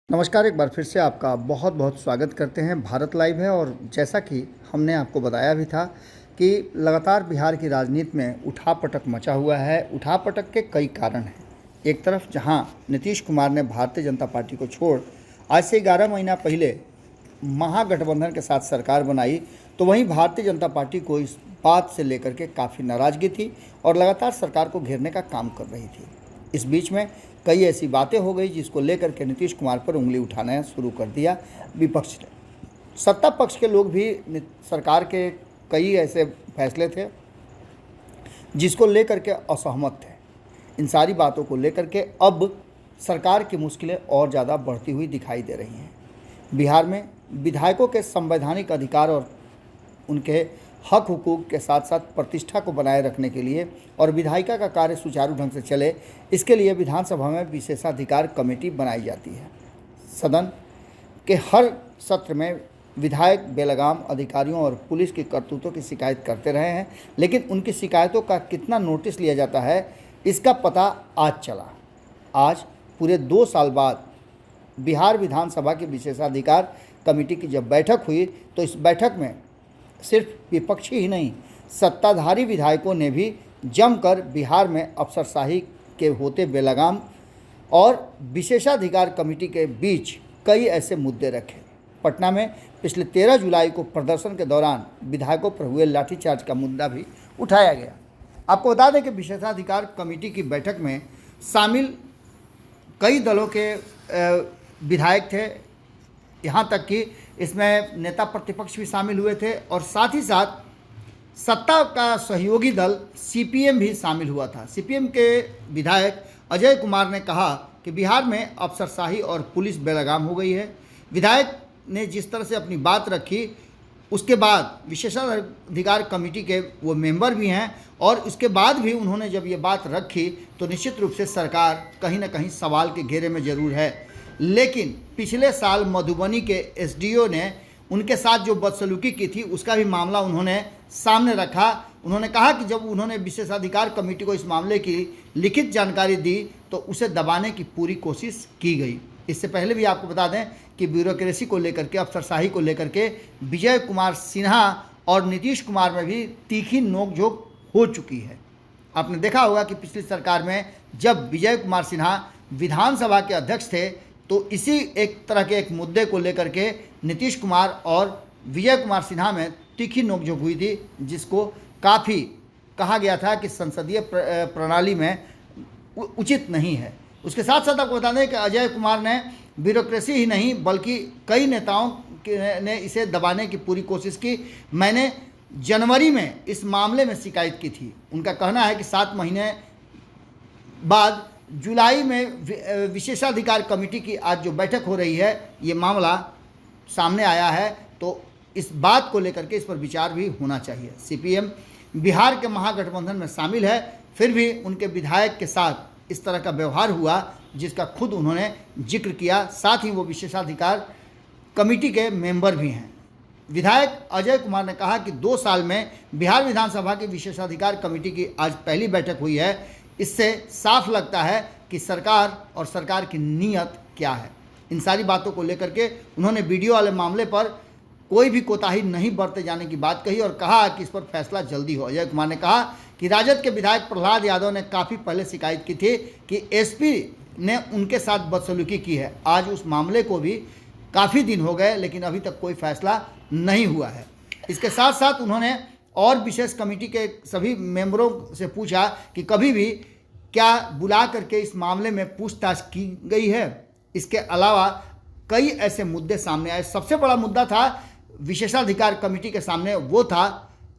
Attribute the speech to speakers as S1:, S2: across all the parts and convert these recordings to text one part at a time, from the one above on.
S1: नमस्कार, एक बार फिर से आपका बहुत बहुत स्वागत करते हैं। भारत लाइव है और जैसा कि हमने आपको बताया भी था कि लगातार बिहार की राजनीति में उठापटक मचा हुआ है। उठापटक के कई कारण हैं। एक तरफ जहां नीतीश कुमार ने भारतीय जनता पार्टी को छोड़ आज से 11 महीना पहले महागठबंधन के साथ सरकार बनाई, तो वहीं भारतीय जनता पार्टी को इस बात से लेकर के काफ़ी नाराज़गी थी और लगातार सरकार को घेरने का काम कर रही थी। इस बीच में कई ऐसी बातें हो गई जिसको लेकर के नीतीश कुमार पर उंगली उठाना शुरू कर दिया विपक्ष ने। सत्ता पक्ष के लोग भी सरकार के कई ऐसे फैसले थे जिसको लेकर के असहमत थे। इन सारी बातों को लेकर के अब सरकार की मुश्किलें और ज़्यादा बढ़ती हुई दिखाई दे रही हैं। बिहार में विधायकों के संवैधानिक अधिकार और उनके हक हुकूक के साथ साथ प्रतिष्ठा को बनाए रखने के लिए और विधायिका का कार्य सुचारू ढंग से चले, इसके लिए विधानसभा में विशेषाधिकार कमेटी बनाई जाती है। सदन के हर सत्र में विधायक बेलगाम अधिकारियों और पुलिस की करतूतों की शिकायत करते रहे हैं, लेकिन उनकी शिकायतों का कितना नोटिस लिया जाता है इसका पता आज चला। आज पूरे 2 साल बाद बिहार विधानसभा की विशेषाधिकार कमेटी की जब बैठक हुई तो इस बैठक में सिर्फ विपक्षी ही नहीं, सत्ताधारी विधायकों ने भी जमकर बिहार में अफसरशाही के होते बेलगाम और विशेषाधिकार कमेटी के बीच कई ऐसे मुद्दे रखे। पटना में पिछले 13 जुलाई को प्रदर्शन के दौरान विधायकों पर हुए लाठीचार्ज का मुद्दा भी उठाया गया। आपको बता दें कि विशेषाधिकार कमेटी की बैठक में शामिल कई दलों के विधायक थे, यहाँ तक कि इसमें नेता प्रतिपक्ष भी शामिल हुए थे और साथ ही साथ सत्ता का सहयोगी दल सीपीएम भी शामिल हुआ था। सीपीएम के विधायक अजय कुमार ने कहा कि बिहार में अफसरशाही और पुलिस बेलगाम हो गई है। विधायक ने जिस तरह से अपनी बात रखी, उसके बाद विशेषाधिकार कमेटी के वो मेंबर भी हैं और उसके बाद भी उन्होंने जब ये बात रखी तो निश्चित रूप से सरकार कहीं ना कहीं सवाल के घेरे में ज़रूर है। लेकिन पिछले साल मधुबनी के एसडीओ ने उनके साथ जो बदसलूकी की थी उसका भी मामला उन्होंने सामने रखा। उन्होंने कहा कि जब उन्होंने विशेषाधिकार कमेटी को इस मामले की लिखित जानकारी दी तो उसे दबाने की पूरी कोशिश की गई। इससे पहले भी आपको बता दें कि ब्यूरोक्रेसी को लेकर के, अफसरशाही को लेकर के विजय कुमार सिन्हा और नीतीश कुमार में भी तीखी नोकझोंक हो चुकी है। आपने देखा होगा कि पिछली सरकार में जब विजय कुमार सिन्हा विधानसभा के अध्यक्ष थे तो इसी एक तरह के एक मुद्दे को लेकर के नीतीश कुमार और विजय कुमार सिन्हा में तीखी नोकझोंक हुई थी, जिसको काफ़ी कहा गया था कि संसदीय प्रणाली में उचित नहीं है। उसके साथ साथ आपको बता दें कि अजय कुमार ने ब्यूरोक्रेसी ही नहीं बल्कि कई नेताओं ने इसे दबाने की पूरी कोशिश की। मैंने जनवरी में इस मामले में शिकायत की थी। उनका कहना है कि 7 महीने बाद जुलाई में विशेषाधिकार कमेटी की आज जो बैठक हो रही है, ये मामला सामने आया है, तो इस बात को लेकर के इस पर विचार भी होना चाहिए। सीपीएम बिहार के महागठबंधन में शामिल है, फिर भी उनके विधायक के साथ इस तरह का व्यवहार हुआ जिसका खुद उन्होंने जिक्र किया। साथ ही वो विशेषाधिकार कमेटी के मेंबर भी हैं। विधायक अजय कुमार ने कहा कि 2 साल में बिहार विधानसभा की विशेषाधिकार कमेटी की आज पहली बैठक हुई है। इससे साफ लगता है कि सरकार और सरकार की नीयत क्या है। इन सारी बातों को लेकर के उन्होंने वीडियो वाले मामले पर कोई भी कोताही नहीं बरते जाने की बात कही और कहा कि इस पर फैसला जल्दी हो। अजय कुमार ने कहा कि राजद के विधायक प्रहलाद यादव ने काफ़ी पहले शिकायत की थी कि एसपी ने उनके साथ बदसलूकी की है। आज उस मामले को भी काफ़ी दिन हो गए लेकिन अभी तक कोई फैसला नहीं हुआ है। इसके साथ साथ उन्होंने और विशेष कमेटी के सभी मेंबरों से पूछा कि कभी भी क्या बुला करके इस मामले में पूछताछ की गई है। इसके अलावा कई ऐसे मुद्दे सामने आए। सबसे बड़ा मुद्दा था विशेषाधिकार कमेटी के सामने, वो था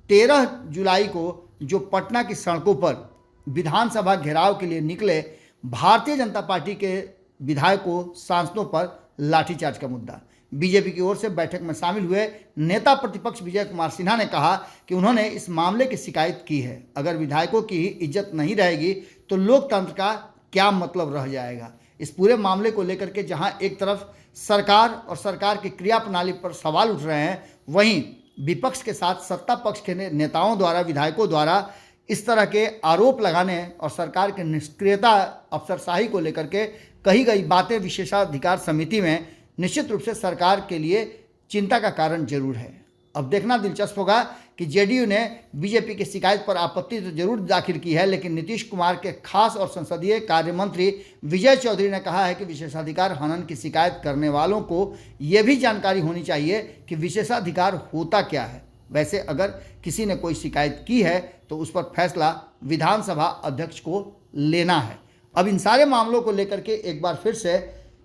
S1: 13 जुलाई को जो पटना की सड़कों पर विधानसभा घेराव के लिए निकले भारतीय जनता पार्टी के विधायकों, सांसदों पर लाठीचार्ज का मुद्दा। बीजेपी की ओर से बैठक में शामिल हुए नेता प्रतिपक्ष विजय कुमार सिन्हा ने कहा कि उन्होंने इस मामले की शिकायत की है। अगर विधायकों की ही इज्जत नहीं रहेगी तो लोकतंत्र का क्या मतलब रह जाएगा। इस पूरे मामले को लेकर के जहां एक तरफ सरकार और सरकार की क्रिया प्रणाली पर सवाल उठ रहे हैं, वहीं विपक्ष के साथ सत्ता पक्ष के नेताओं द्वारा, विधायकों द्वारा इस तरह के आरोप लगाने और सरकार की निष्क्रियता, अफसरशाही को लेकर के कही गई बातें विशेषाधिकार समिति में निश्चित रूप से सरकार के लिए चिंता का कारण जरूर है। अब देखना दिलचस्प होगा कि जेडीयू ने बीजेपी की शिकायत पर आपत्ति तो जरूर दाखिल की है, लेकिन नीतीश कुमार के खास और संसदीय कार्य मंत्री विजय चौधरी ने कहा है कि विशेषाधिकार हनन की शिकायत करने वालों को यह भी जानकारी होनी चाहिए कि विशेषाधिकार होता क्या है। वैसे अगर किसी ने कोई शिकायत की है तो उस पर फैसला विधानसभा अध्यक्ष को लेना है। अब इन सारे मामलों को लेकर के एक बार फिर से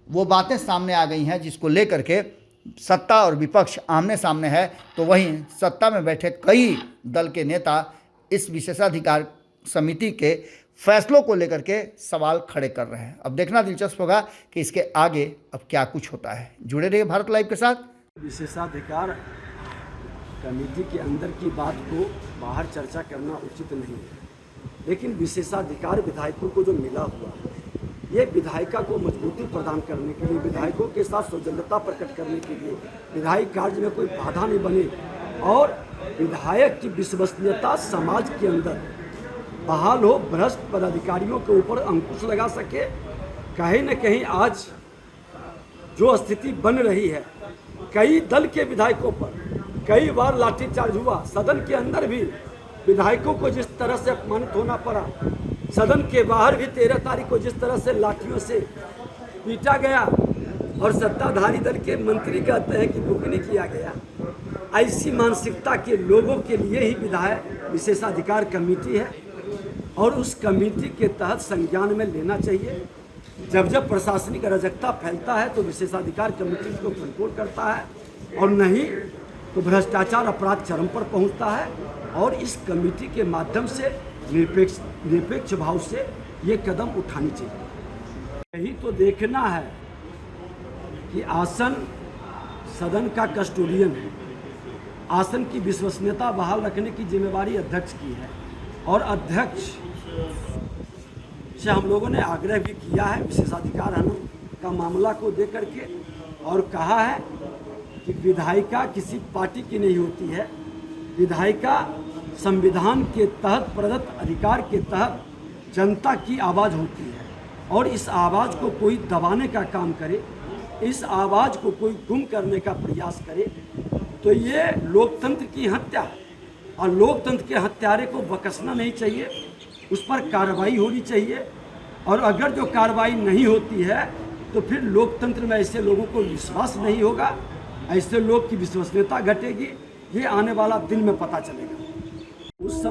S1: वो बातें सामने आ गई हैं जिसको लेकर के सत्ता और विपक्ष आमने सामने है, तो वहीं सत्ता में बैठे कई दल के नेता इस विशेषाधिकार समिति के फैसलों को लेकर के सवाल खड़े कर रहे हैं। अब देखना दिलचस्प होगा कि इसके आगे अब क्या कुछ होता है। जुड़े रहिए भारत लाइव के साथ।
S2: विशेषाधिकार कमेटी के अंदर की बात को बाहर चर्चा करना उचित नहीं है, लेकिन विशेषाधिकार विधायकों को जो मिला हुआ है, ये विधायिका को मजबूती प्रदान करने के लिए, विधायकों के साथ सौजन्यता प्रकट करने के लिए, विधायिक कार्य में कोई बाधा नहीं बने और विधायक की विश्वसनीयता समाज के अंदर बहाल हो, भ्रष्ट पदाधिकारियों के ऊपर अंकुश लगा सके। कहीं न कहीं आज जो स्थिति बन रही है, कई दल के विधायकों पर कई बार लाठीचार्ज हुआ, सदन के अंदर भी विधायकों को जिस तरह से अपमानित होना पड़ा, सदन के बाहर भी 13 तारीख को जिस तरह से लाठियों से पीटा गया और सत्ताधारी दल के मंत्री कहते हैं कि बुक नहीं किया गया। ऐसी मानसिकता के लोगों के लिए ही विधायक विशेषाधिकार कमेटी है और उस कमेटी के तहत संज्ञान में लेना चाहिए। जब जब प्रशासनिक अराजकता फैलता है तो विशेषाधिकार कमेटी उसको कंट्रोल करता है और नहीं तो भ्रष्टाचार अपराध चरम पर पहुंचता है और इस कमेटी के माध्यम से निरपेक्ष भाव से ये कदम उठानी चाहिए। यही तो देखना है कि आसन सदन का कस्टोडियन है, आसन की विश्वसनीयता बहाल रखने की जिम्मेवारी अध्यक्ष की है और अध्यक्ष से हम लोगों ने आग्रह भी किया है विशेषाधिकार हनन का मामला को देकर के और कहा है कि विधायिका किसी पार्टी की नहीं होती है, विधायिका संविधान के तहत प्रदत्त अधिकार के तहत जनता की आवाज़ होती है और इस आवाज़ को कोई दबाने का काम करे, इस आवाज़ को कोई गुम करने का प्रयास करे तो ये लोकतंत्र की हत्या और लोकतंत्र के हत्यारे को बख्शना नहीं चाहिए, उस पर कार्रवाई होनी चाहिए। और अगर जो कार्रवाई नहीं होती है तो फिर लोकतंत्र में ऐसे लोगों को विश्वास नहीं होगा, ऐसे लोग की विश्वसनीयता घटेगी। ये आने वाला दिन में पता चलेगा। उस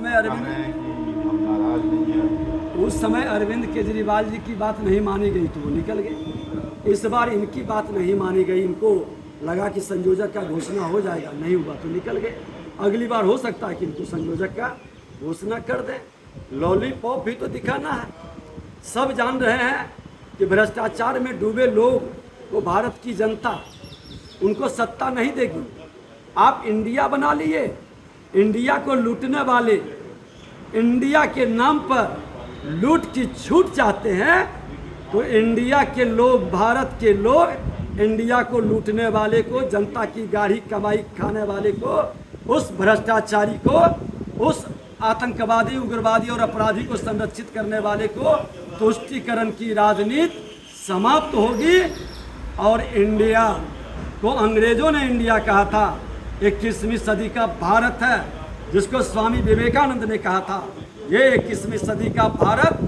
S2: समय अरविंद केजरीवाल जी की बात नहीं मानी गई तो वो निकल गए। इस बार इनकी बात नहीं मानी गई, इनको लगा कि संयोजक का घोषणा हो जाएगा, नहीं हुआ तो निकल गए। अगली बार हो सकता है कि इनको संयोजक का घोषणा कर दें। लॉलीपॉप भी तो दिखाना है। सब जान रहे हैं कि भ्रष्टाचार में डूबे लोग को भारत की जनता उनको सत्ता नहीं देगी। आप इंडिया बना लिए, इंडिया को लूटने वाले, इंडिया के नाम पर लूट की छूट चाहते हैं तो इंडिया के लोग, भारत के लोग इंडिया को लूटने वाले को, जनता की गाढ़ी कमाई खाने वाले को, उस भ्रष्टाचारी को, उस आतंकवादी, उग्रवादी और अपराधी को संरक्षित करने वाले को तुष्टीकरण की राजनीति समाप्त होगी और इंडिया को अंग्रेजों ने इंडिया कहा था, 21वीं सदी का भारत है जिसको स्वामी विवेकानंद ने कहा था, ये 21वीं सदी का भारत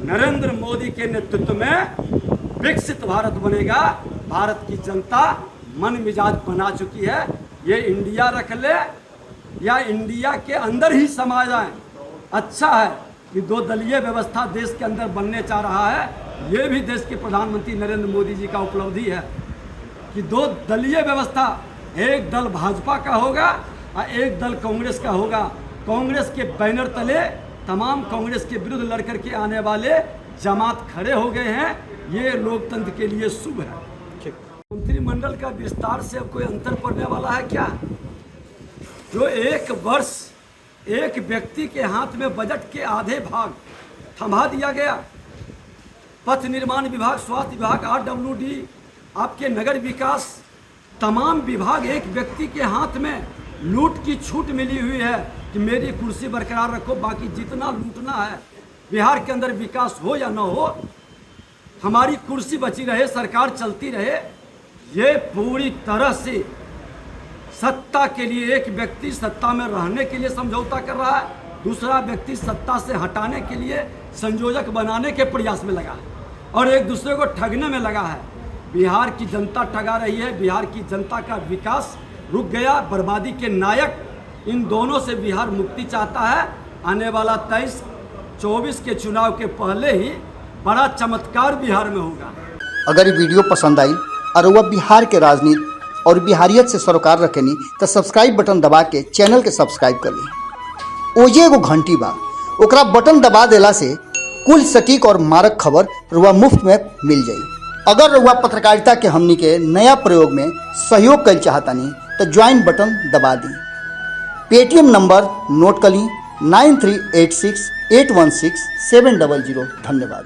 S2: नरेंद्र मोदी के नेतृत्व में विकसित भारत बनेगा। भारत की जनता मन मिजाज बना चुकी है। ये इंडिया रख ले या इंडिया के अंदर ही समा जाए। अच्छा है कि 2 दलीय व्यवस्था देश के अंदर बनने जा रहा है। ये भी देश के प्रधानमंत्री नरेंद्र मोदी जी का उपलब्धि है कि 2 दलीय व्यवस्था, एक दल भाजपा का होगा और एक दल कांग्रेस का होगा। कांग्रेस के बैनर तले तमाम कांग्रेस के विरुद्ध लड़कर के आने वाले जमात खड़े हो गए हैं। ये लोकतंत्र के लिए शुभ है। मंत्रिमंडल का विस्तार से अब कोई अंतर पड़ने वाला है क्या? जो 1 वर्ष एक व्यक्ति के हाथ में बजट के आधे भाग थमा दिया गया, पथ निर्माण विभाग, स्वास्थ्य विभाग, RWD, आपके नगर विकास, तमाम विभाग एक व्यक्ति के हाथ में लूट की छूट मिली हुई है कि मेरी कुर्सी बरकरार रखो, बाकी जितना लूटना है बिहार के अंदर विकास हो या ना हो, हमारी कुर्सी बची रहे, सरकार चलती रहे। ये पूरी तरह से सत्ता के लिए, एक व्यक्ति सत्ता में रहने के लिए समझौता कर रहा है, दूसरा व्यक्ति सत्ता से हटाने के लिए संयोजक बनाने के प्रयास में लगा है और एक दूसरे को ठगने में लगा है। बिहार की जनता ठगा रही है, बिहार की जनता का विकास रुक गया। बर्बादी के नायक इन दोनों से बिहार मुक्ति चाहता है। आने वाला 23-24 के चुनाव के पहले ही बड़ा चमत्कार बिहार में होगा।
S1: अगर ये वीडियो पसंद आई और वह बिहार के राजनीति और बिहारियत से सरोकार रखेनी तो सब्सक्राइब बटन दबा के चैनल के सब्सक्राइब कर ली। ओजे एगो घंटी बा, ओकरा बटन दबा देला से कुल सटीक और मारक खबर रुआ मुफ्त में मिल जाई। अगर रुआ पत्रकारिता के हमनी के नया प्रयोग में सहयोग कर चाहतानी तो ज्वाइन बटन दबा दी। पेटीएम नंबर नोट कर ली 9386816700। धन्यवाद।